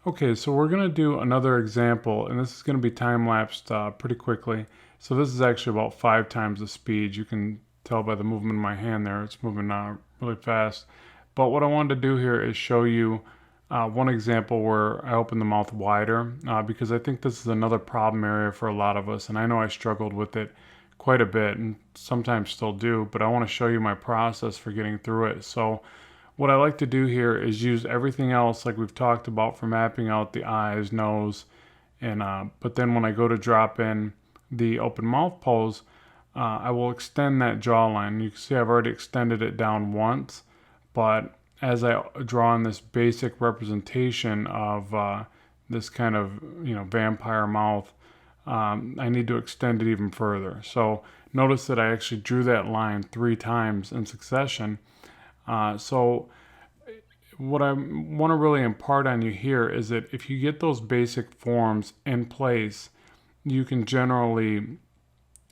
Okay, so we're going to do another example, and this is going to be time-lapsed pretty quickly. So this is actually about 5 times the speed. You can tell by the movement of my hand there, it's moving really fast. But what I wanted to do here is show you one example where I open the mouth wider, because I think this is another problem area for a lot of us, and I know I struggled with it quite a bit, and sometimes still do, but I want to show you my process for getting through it. So what I like to do here is use everything else like we've talked about for mapping out the eyes, nose, and but then when I go to drop in the open mouth pose, I will extend that jawline. You can see I've already extended it down once, but as I draw in this basic representation of this kind of vampire mouth, I need to extend it even further. So notice that I actually drew that line 3 times in succession. So what I want to really impart on you here is that if you get those basic forms in place, you can generally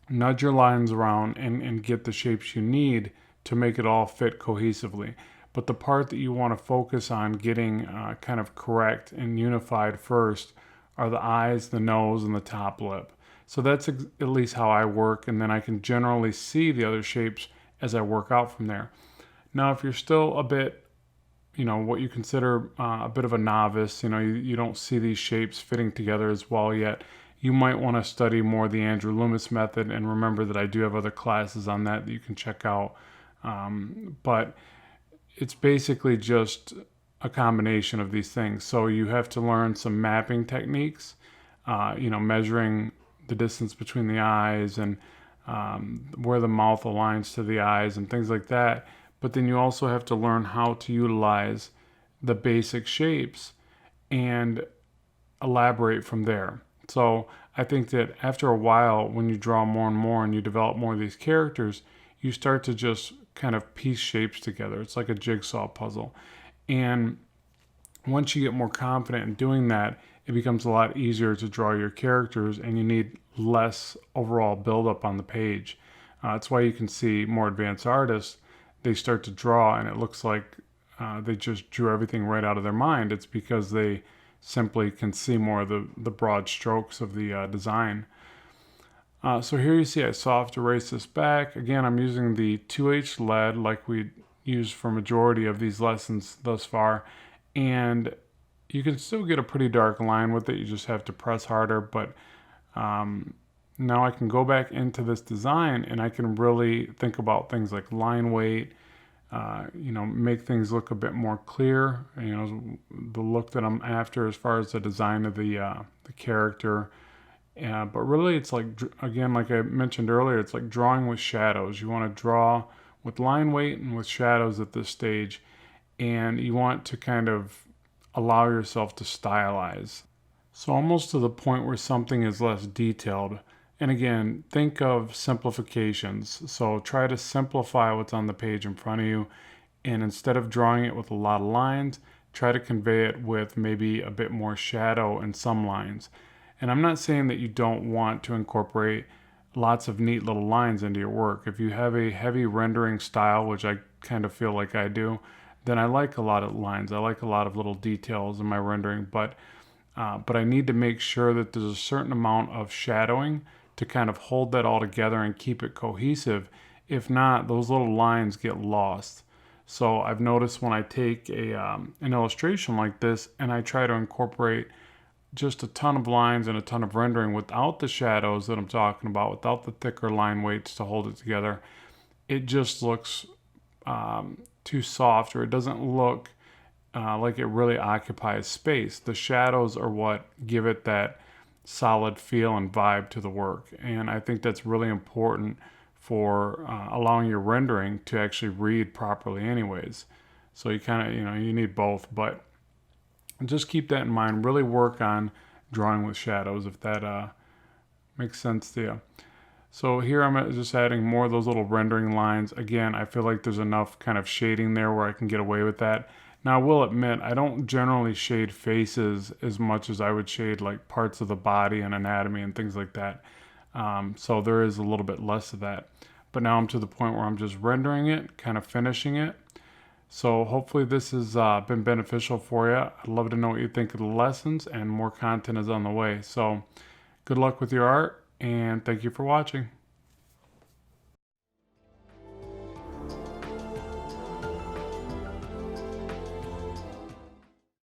nudge your lines around and get the shapes you need to make it all fit cohesively. But the part that you want to focus on getting kind of correct and unified first are the eyes, the nose, and the top lip. So that's at least how I work, and then I can generally see the other shapes as I work out from there. Now, if you're still a bit, what you consider a bit of a novice, you don't see these shapes fitting together as well yet, you might want to study more the Andrew Loomis method, and remember that I do have other classes on that you can check out. But it's basically just a combination of these things. So you have to learn some mapping techniques, measuring the distance between the eyes and where the mouth aligns to the eyes and things like that. But then you also have to learn how to utilize the basic shapes and elaborate from there. So I think that after a while, when you draw more and more and you develop more of these characters, you start to just kind of piece shapes together. It's like a jigsaw puzzle. And once you get more confident in doing that, it becomes a lot easier to draw your characters and you need less overall buildup on the page. That's why you can see more advanced artists, they start to draw and it looks like they just drew everything right out of their mind. It's because they simply can see more of the broad strokes of the design. So here you see I soft erase this back. Again, I'm using the 2H lead like we used for majority of these lessons thus far. And you can still get a pretty dark line with it. You just have to press harder. But now I can go back into this design and I can really think about things like line weight, make things look a bit more clear, the look that I'm after as far as the design of the character. But really it's like, again, like I mentioned earlier, it's like drawing with shadows. You want to draw with line weight and with shadows at this stage, and you want to kind of allow yourself to stylize. So almost to the point where something is less detailed. And again, think of simplifications. So try to simplify what's on the page in front of you. And instead of drawing it with a lot of lines, try to convey it with maybe a bit more shadow in some lines. And I'm not saying that you don't want to incorporate lots of neat little lines into your work. If you have a heavy rendering style, which I kind of feel like I do, then I like a lot of lines. I like a lot of little details in my rendering, but I need to make sure that there's a certain amount of shadowing to kind of hold that all together and keep it cohesive. If not, those little lines get lost. So I've noticed when I take an illustration like this and I try to incorporate just a ton of lines and a ton of rendering without the shadows that I'm talking about, without the thicker line weights to hold it together, it just looks too soft, or it doesn't look like it really occupies space. The shadows are what give it that solid feel and vibe to the work. And I think that's really important for allowing your rendering to actually read properly anyways. So you kind of, you need both, but just keep that in mind. Really work on drawing with shadows if that makes sense to you. So here I'm just adding more of those little rendering lines. Again, I feel like there's enough kind of shading there where I can get away with that. Now, I will admit, I don't generally shade faces as much as I would shade like parts of the body and anatomy and things like that. So there is a little bit less of that. But now I'm to the point where I'm just rendering it, kind of finishing it. So hopefully this has been beneficial for you. I'd love to know what you think of the lessons, and more content is on the way. So good luck with your art, and thank you for watching.